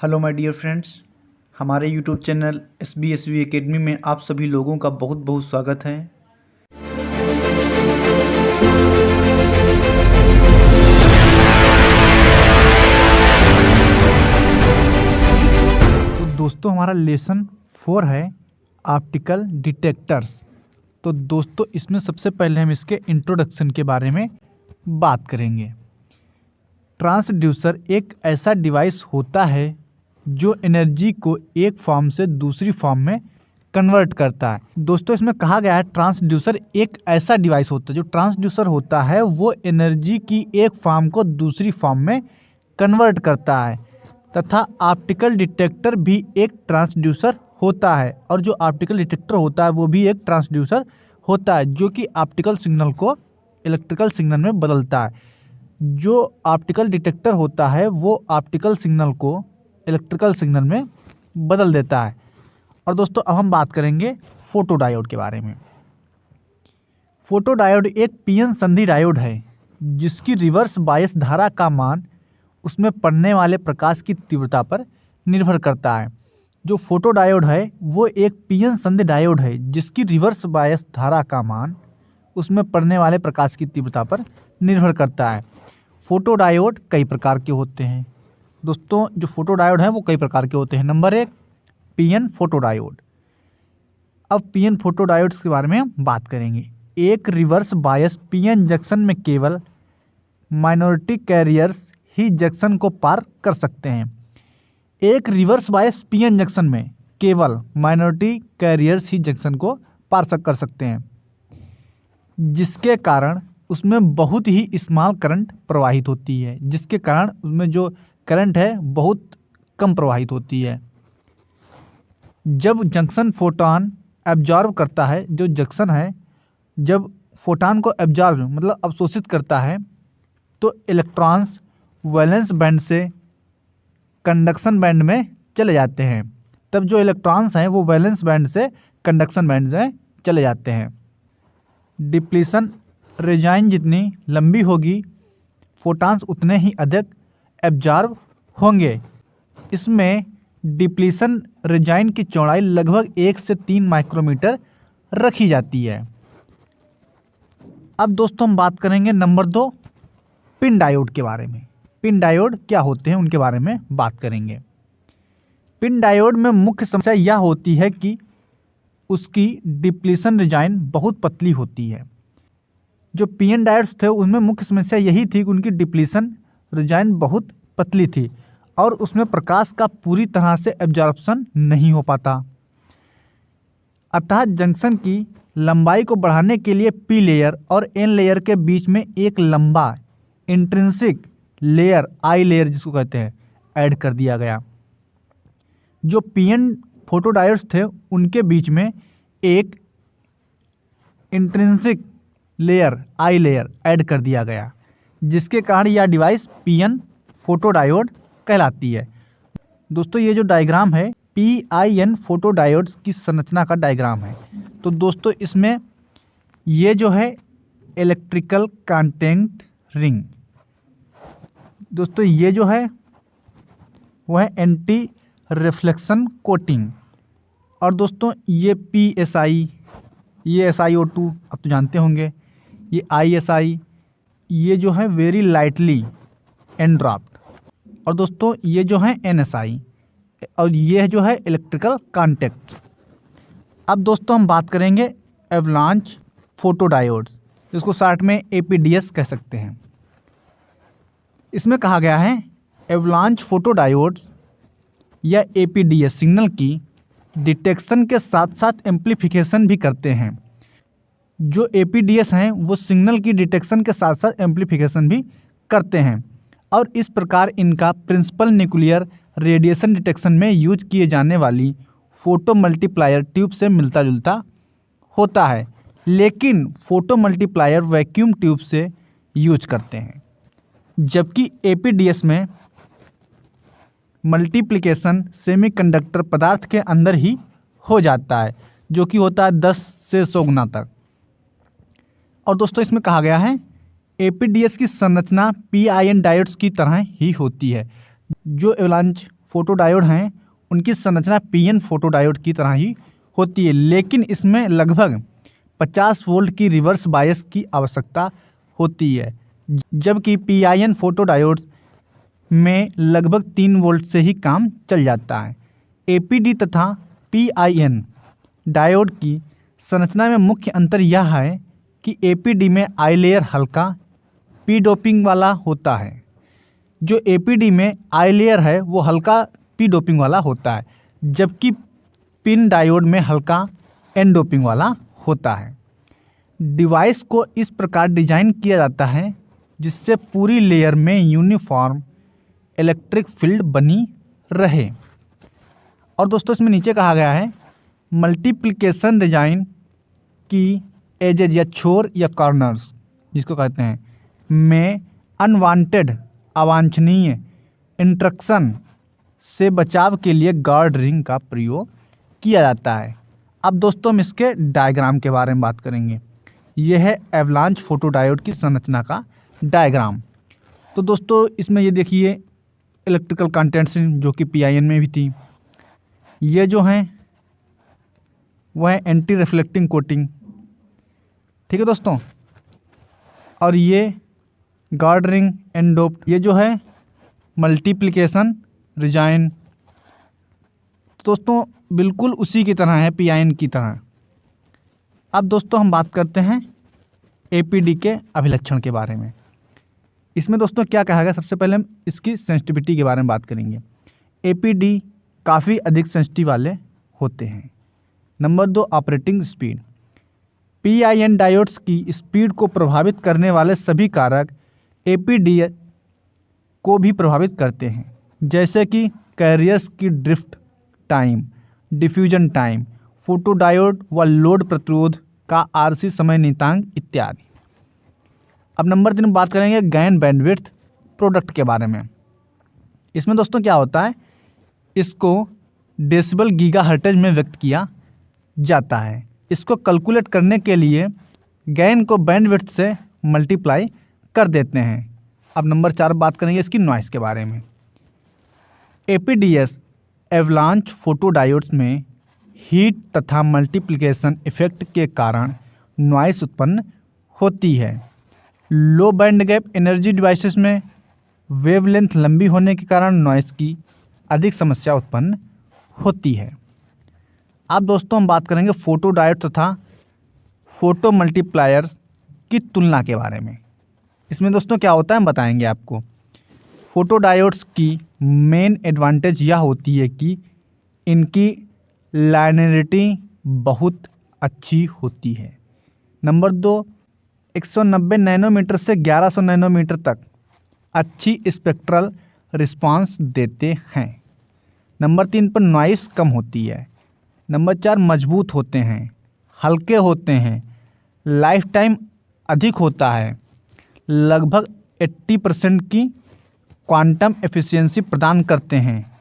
Hello my dear friends, हमारे YouTube channel SBSV academy में आप सभी लोगों का बहुत बहुत स्वागत है। तो दोस्तों हमारा लेसन 4 है ऑप्टिकल डिटेक्टर्स। तो दोस्तों इसमें सबसे पहले हम इसके इंट्रोडक्शन के बारे में बात करेंगे। ट्रांसड्यूसर एक ऐसा डिवाइस होता है जो एनर्जी को एक फॉर्म से दूसरी फॉर्म में कन्वर्ट करता है। दोस्तों इसमें कहा गया है ट्रांसड्यूसर एक ऐसा डिवाइस होता है, जो ट्रांसड्यूसर होता है वो एनर्जी की एक फॉर्म को दूसरी फॉर्म में कन्वर्ट करता है, तथा ऑप्टिकल डिटेक्टर भी एक ट्रांसड्यूसर होता है। और जो ऑप्टिकल डिटेक्टर होता है वो भी एक ट्रांसड्यूसर होता है, जो कि ऑप्टिकल सिग्नल को इलेक्ट्रिकल सिग्नल में बदलता है। जो ऑप्टिकल डिटेक्टर होता है वो ऑप्टिकल सिग्नल को इलेक्ट्रिकल सिग्नल में बदल देता है। और दोस्तों अब हम बात करेंगे फोटोडायोड के बारे में। फोटोडायोड एक पीएन संधि डायोड है जिसकी रिवर्स बायस धारा का मान उसमें पड़ने वाले प्रकाश की तीव्रता पर निर्भर करता है। जो फोटोडायोड है वो एक पीएन संधि डायोड है जिसकी रिवर्स बायस धारा का मान उसमें पड़ने वाले प्रकाश की तीव्रता पर निर्भर करता है। फोटोडायोड कई प्रकार के होते हैं। दोस्तों जो फोटोडायोड हैं वो कई प्रकार के होते हैं। Number 1 PN photodiode. अब पीएन फोटोडायोड्स के बारे में हम बात करेंगे। एक रिवर्स बायस पीएन जंक्शन में केवल माइनॉरिटी कैरियर्स ही जंक्शन को पार कर सकते हैं। एक रिवर्स बायस पीएन जंक्शन में केवल माइनॉरिटी कैरियर्स ही जंक्शन को पार कर सकते हैं, जिसके कारण उसमें बहुत ही स्मॉल करंट प्रवाहित होती है, जिसके कारण उसमें जो करंट है बहुत कम प्रवाहित होती है। जब जंक्शन फोटॉन एब्जॉर्ब करता है, जो जंक्शन है जब फोटॉन को एब्जॉर्ब मतलब अवशोषित करता है, तो इलेक्ट्रॉन्स वैलेंस बैंड से कंडक्शन बैंड में चले जाते हैं। तब जो इलेक्ट्रॉन्स हैं वो वैलेंस बैंड से कंडक्शन बैंड में चले जाते हैं। डिप्लीशन रेंज जितनी लंबी होगी फोटॉन्स उतने ही अधिक एब्जॉर्ब होंगे। इसमें डिप्लीशन रेंज की चौड़ाई लगभग 1 से 3 माइक्रोमीटर रखी जाती है। अब दोस्तों हम बात करेंगे नंबर 2 पिन डायोड के बारे में। पिन डायोड क्या होते हैं उनके बारे में बात करेंगे। पिन डायोड में मुख्य समस्या यह होती है कि उसकी डिप्लीशन रेंज बहुत पतली होती है। जो पीएन डायोड्स थे उनमें मुख्य समस्या यही थी कि उनकी डिप्लीशन रेंज बहुत पतली थी और उसमें प्रकाश का पूरी तरह से एब्जॉर्प्शन नहीं हो पाता। अतः जंक्शन की लंबाई को बढ़ाने के लिए पी लेयर और एन लेयर के बीच में एक लंबा इंट्रिंसिक लेयर आई लेयर जिसको कहते हैं ऐड कर दिया गया। जो पीएन फोटोडायोड्स थे उनके बीच में एक intrinsic layer I layer add कर दिया गया, जिसके कारण यह डिवाइस पीएन फोटोडायोड कहलाती है। दोस्तों ये जो डायग्राम है पीआईएन फोटोडायोड्स की संरचना का डायग्राम है। तो दोस्तों इसमें ये जो है इलेक्ट्रिकल कंटेंट रिंग, दोस्तों ये जो है वो है एंटी रिफ्लेक्शन कोटिंग। और दोस्तों ये PSI, ये SiO2 आप तो जानते होंगे, ये ISI, ये जो है वेरी लाइटली एनड्राफ्ट। और दोस्तों ये जो है NSI और ये जो है इलेक्ट्रिकल कॉन्टैक्ट। अब दोस्तों हम बात करेंगे एवलांच फोटोडायोड्स, जिसको शॉर्ट में APDS कह सकते हैं। इसमें कहा गया है एवलांच फोटोडायोड्स या APDS सिग्नल की डिटेक्शन के साथ साथ एम्प्लीफिकेशन भी करते हैं। जो APDS हैं वो सिग्नल की डिटेक्शन के साथ साथ एम्प्लीफिकेशन भी करते हैं और इस प्रकार इनका प्रिंसिपल न्यूक्लियर रेडिएशन डिटेक्शन में यूज किए जाने वाली फोटो मल्टीप्लायर ट्यूब से मिलता जुलता होता है, लेकिन फोटो मल्टीप्लायर वैक्यूम ट्यूब से यूज करते हैं। जबकि APDS में मल्टीप्लिकेशन सेमीकंडक्टर पदार्थ के अंदर ही हो जाता है, जो कि होता है 10 से 100 गुना तक। और दोस्तों इसमें कहा गया है APDS की संरचना PIN डायोड्स की तरह ही होती है। जो एवलांच फोटोडायोड हैं उनकी संरचना पीएन फोटोडायोड की तरह ही होती है, लेकिन इसमें लगभग 50 वोल्ट की रिवर्स बायस की आवश्यकता होती है, जबकि पीआईएन फोटोडायोड में लगभग 3 वोल्ट से ही काम चल जाता है। एपीडी तथा पीआईएन डायोड की संरचना में मुख्य अंतर यह है कि एपीडी में आई लेयर हल्का पी डोपिंग वाला होता है, जो एपीडी में आई लेयर है वो हल्का पी डोपिंग वाला होता है, जबकि पिन डायोड में हल्का एन डोपिंग वाला होता है। डिवाइस को इस प्रकार डिजाइन किया जाता है जिससे पूरी लेयर में यूनिफॉर्म इलेक्ट्रिक फील्ड बनी रहे। और दोस्तों इसमें नीचे कहा गया है मल्टीप्लिकेशन डिजाइन की एजेज या छोर या कॉर्नर्स जिसको कहते हैं में अनवांटेड अवांछनीय इंट्रक्शन से बचाव के लिए गार्ड रिंग का प्रयोग किया जाता है। अब दोस्तों हम इसके डायग्राम के बारे में बात करेंगे। यह है एवलांच फोटोडायोड की संरचना का डायग्राम। तो दोस्तों इसमें ये देखिए इलेक्ट्रिकल कंटेंट्स जो कि पीआईएन में भी थी, ये जो हैं वह है एंटी रिफ्लेक्टिंग कोटिंग, ठीक है दोस्तों, और ये गार्ड रिंग एंडोप्ट, ये जो है मल्टीप्लिकेशन डिजाइन। तो दोस्तों बिल्कुल उसी की तरह है पीआईएन की तरह। अब दोस्तों हम बात करते हैं एपीडी के अभिलक्षण के बारे में। इसमें दोस्तों क्या कहा गया, सबसे पहले हम इसकी सेंसिटिविटी के बारे में बात करेंगे। एपीडी काफ़ी अधिक सेंसिटिव वाले होते हैं। Number 2 operating speed. PIN diodes की स्पीड को प्रभावित करने वाले सभी कारक एपीडी को भी प्रभावित करते हैं, जैसे कि कैरियर्स की drift time, diffusion time, photodiode व लोड प्रतिरोध का आरसी समय नियतांक इत्यादि। अब नंबर 3 बात करेंगे गेन बैंडविड्थ प्रोडक्ट के बारे में। इसमें दोस्तों क्या होता है, इसको डेसिबल गीगाहर्ट्ज में व्यक्त किया जाता है। इसको कैलकुलेट करने के लिए गेन को बैंडविड्थ से मल्टीप्लाई कर देते हैं। अब नंबर 4 बात करेंगे इसकी नॉइस के बारे में। एपीडीएस एवलांच फोटोडायोड्स में हीट तथा मल्टीप्लिकेशन इफेक्ट के कारण नॉइस उत्पन्न होती है। लो बैंड गैप एनर्जी डिवाइसेस में वेवलेंथ लंबी होने के कारण नॉइस की अधिक समस्या उत्पन्न होती है। अब दोस्तों हम बात करेंगे फोटोडायोड तथा फोटो मल्टीप्लायर्स की तुलना के बारे में। इसमें दोस्तों क्या होता है हम बताएंगे आपको। फोटोडायोड्स की मेन एडवांटेज यह होती है कि इनकी लाइनरिटी बहुत अच्छी होती है। नंबर 2 190 नैनोमीटर से 1100 नैनोमीटर तक अच्छी स्पेक्ट्रल रिस्पांस देते हैं। नंबर 3 पर नॉइस कम होती है। नंबर 4 मजबूत होते हैं, हल्के होते हैं, लाइफ टाइम अधिक होता है, लगभग 80% की क्वांटम एफिशिएंसी प्रदान करते हैं,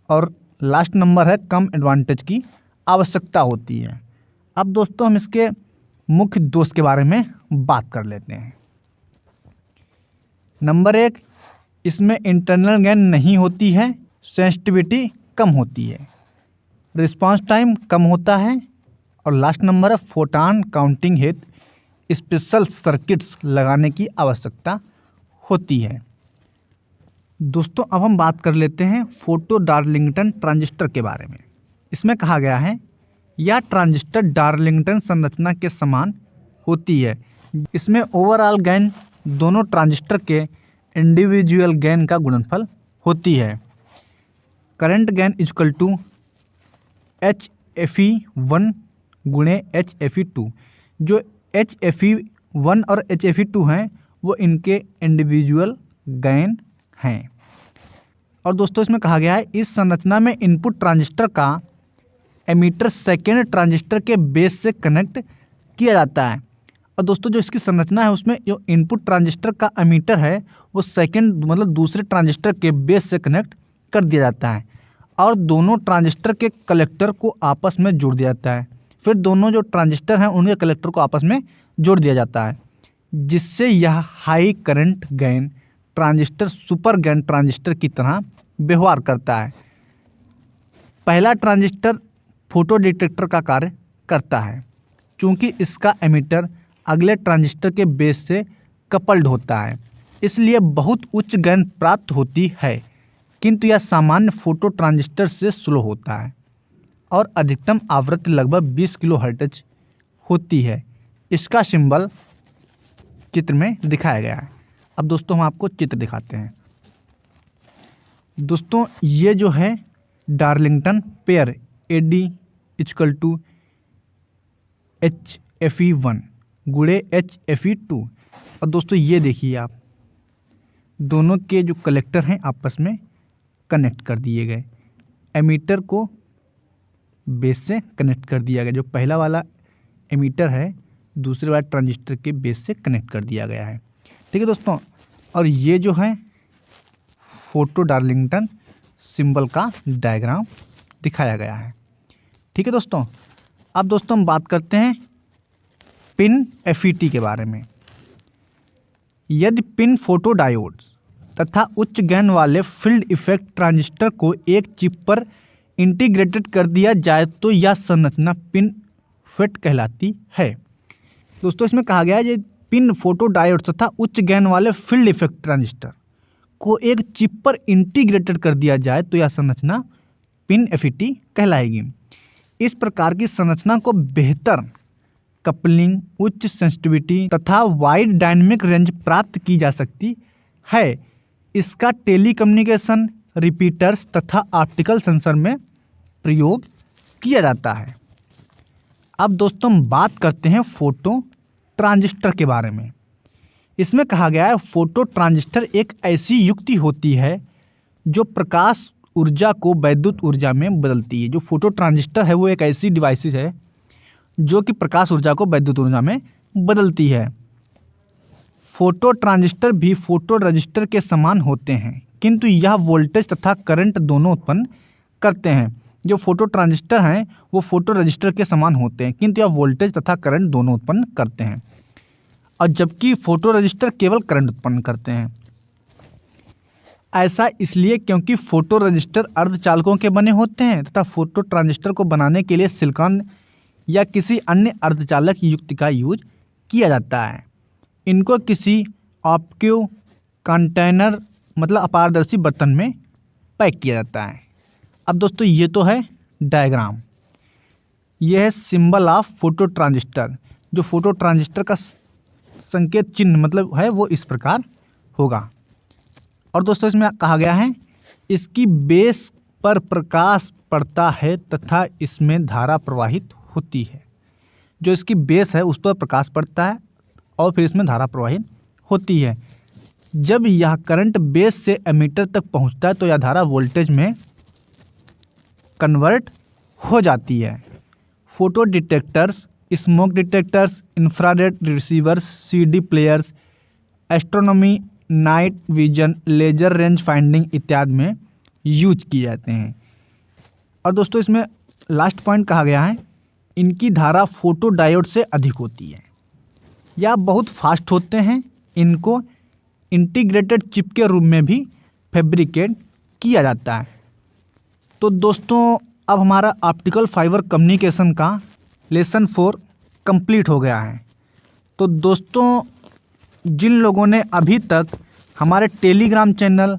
और लास्ट नंबर है कम एडवांटेज की आवश्यकता होती है। अब दोस्तों हम इसके मुख्य दोष के बारे में बात कर लेते हैं। नंबर 1 इसमें इंटरनल गेन नहीं होती है, सेंसिटिविटी कम होती है, रिस्पांस टाइम कम होता है, और लास्ट नंबर है फोटॉन काउंटिंग हेतु स्पेशल सर्किट्स लगाने की आवश्यकता होती है। दोस्तों अब हम बात कर लेते हैं फोटो डार्लिंगटन ट्रांजिस्टर के बारे में। इसमें कहा गया है यह ट्रांजिस्टर डार्लिंगटन संरचना के समान होती है। इसमें ओवरऑल गेन दोनों ट्रांजिस्टर के इंडिविजुअल गेन का गुणनफल होती है। Current gain equal to HFE1 गुणे HFE2। जो HFE1 और HFE2 हैं वो इनके इंडिविजुअल गेन हैं। और दोस्तों इसमें कहा गया है इस संरचना में इनपुट ट्रांजिस्टर का एमीटर सेकेंड ट्रांजिस्टर के बेस से कनेक्ट किया जाता है। और दोस्तों जो इसकी संरचना है उसमें जो इनपुट ट्रांजिस्टर का एमीटर है वो सेकेंड मतलब दूसरे ट्रांजिस्टर के बेस से कनेक्ट कर दिया जाता है, और दोनों ट्रांजिस्टर के कलेक्टर को आपस में जोड़ दिया जाता है। फिर दोनों जो ट्रांजिस्टर हैं उनके कलेक्टर को आपस में जोड़ दिया जाता है, जिससे यह high current gain transistor super gain transistor की तरह व्यवहार करता है। पहला ट्रांजिस्टर फोटो डिटेक्टर का कार्य करता है। चूँकि इसका एमिटर अगले ट्रांजिस्टर के बेस से कपल्ड होता है, इसलिए बहुत उच्च गेन प्राप्त होती है, किंतु यह सामान्य फोटो ट्रांजिस्टर से स्लो होता है और अधिकतम आवृत्ति लगभग 20 किलोहर्ट्ज होती है। इसका सिंबल चित्र में दिखाया गया है। अब दोस्तों हम आपको चित्र दिखाते हैं। दोस्तों ये जो है डार्लिंगटन पेयर AD = HFE1 गुणे HFE2। और दोस्तों ये देखिए आप, दोनों के जो कलेक्टर हैं आपस में कनेक्ट कर दिए गए। एमीटर को बेस से कनेक्ट कर दिया गया। जो पहला वाला एमीटर है दूसरे वाले ट्रांजिस्टर के बेस से कनेक्ट कर दिया गया है। ठीक है दोस्तों, और ये जो है फोटो डार्लिंगटन सिंबल का डायग्राम दिखाया गया है। ठीक है दोस्तों, अब दोस्तों हम बात करते हैं पिन FET के बारे में। यदि पिन फोटो डायोड्स तथा उच्च गेन वाले फील्ड इफेक्ट ट्रांजिस्टर को एक चिप पर इंटीग्रेटेड कर दिया जाए तो यह संरचना पिन फेट कहलाती है। दोस्तों इसमें कहा गया है कि पिन फोटो डायोड तथा उच्च गेन वाले फील्ड इफेक्ट ट्रांजिस्टर को एक चिप पर इंटीग्रेटेड कर दिया जाए तो यह संरचना पिन FET कहलाएगी। इस प्रकार की संरचना को बेहतर कपलिंग, उच्च सेंसिटिविटी तथा वाइड डायनेमिक रेंज प्राप्त की जा सकती है। इसका टेलीकम्युनिकेशन, रिपीटर्स तथा ऑप्टिकल सेंसर में प्रयोग किया जाता है। अब दोस्तों हम बात करते हैं फोटो ट्रांजिस्टर के बारे में। इसमें कहा गया है फोटो ट्रांजिस्टर एक ऐसी युक्ति होती है जो प्रकाश ऊर्जा को वैद्युत ऊर्जा में बदलती है। जो फोटो ट्रांजिस्टर है वो एक ऐसी डिवाइस है जो कि प्रकाश ऊर्जा को वैद्युत ऊर्जा में बदलती है। फोटो ट्रांजिस्टर भी फोटो रजिस्टर के समान होते हैं, किंतु यह वोल्टेज तथा करंट दोनों उत्पन्न करते हैं। जो फोटो ट्रांजिस्टर हैं वो फोटो रजिस्टर के समान होते हैं, किंतु यह वोल्टेज तथा करंट दोनों उत्पन्न करते हैं, और जबकि फोटो रजिस्टर केवल करंट उत्पन्न करते हैं। ऐसा इसलिए क्योंकि फोटो रजिस्टर अर्धचालकों के बने होते हैं तथा फोटो ट्रांजिस्टर को बनाने के लिए सिलिकॉन या किसी अन्य अर्धचालक युक्त का यूज किया जाता है। इनको किसी ऑप्टिक कंटेनर मतलब अपारदर्शी बर्तन में पैक किया जाता है। अब दोस्तों ये तो है डायग्राम, यह है सिंबल ऑफ फोटो ट्रांजिस्टर। जो फोटो ट्रांजिस्टर का संकेत चिन्ह मतलब है वो इस प्रकार होगा। और दोस्तों इसमें कहा गया है इसकी बेस पर प्रकाश पड़ता है तथा इसमें धारा प्रवाहित होती है। जो इसकी बेस है उस पर प्रकाश पड़ता है और फिर इसमें धारा प्रवाहित होती है। जब यह करंट बेस से एमीटर तक पहुंचता है तो यह धारा वोल्टेज में कन्वर्ट हो जाती है। Photo detectors, smoke detectors, infrared receivers, CD players, astronomy, night vision, laser range finding इत्यादि में यूज किए जाते हैं। और दोस्तों इसमें लास्ट पॉइंट कहा गया है इनकी धारा फोटो डायोड से अधिक होती है या बहुत फास्ट होते हैं। इनको इंटीग्रेटेड चिप के रूप में भी फैब्रिकेट किया जाता है। तो दोस्तों अब हमारा ऑप्टिकल फाइबर कम्युनिकेशन का लेसन 4 कंप्लीट हो गया है। तो दोस्तों जिन लोगों ने अभी तक हमारे टेलीग्राम चैनल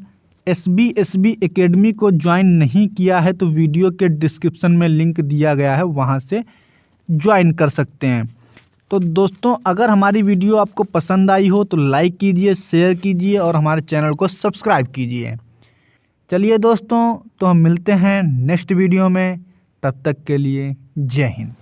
SBSB एकेडमी को ज्वाइन नहीं किया है तो वीडियो के डिस्क्रिप्शन में लिंक दिया गया है, वहां से ज्वाइन कर सकते हैं। तो दोस्तों अगर हमारी वीडियो आपको पसंद आई हो तो लाइक कीजिए, शेयर कीजिए और हमारे चैनल को सब्सक्राइब कीजिए। चलिए दोस्तों, तो हम मिलते हैं नेक्स्ट वीडियो में। तब तक के लिए जय हिंद।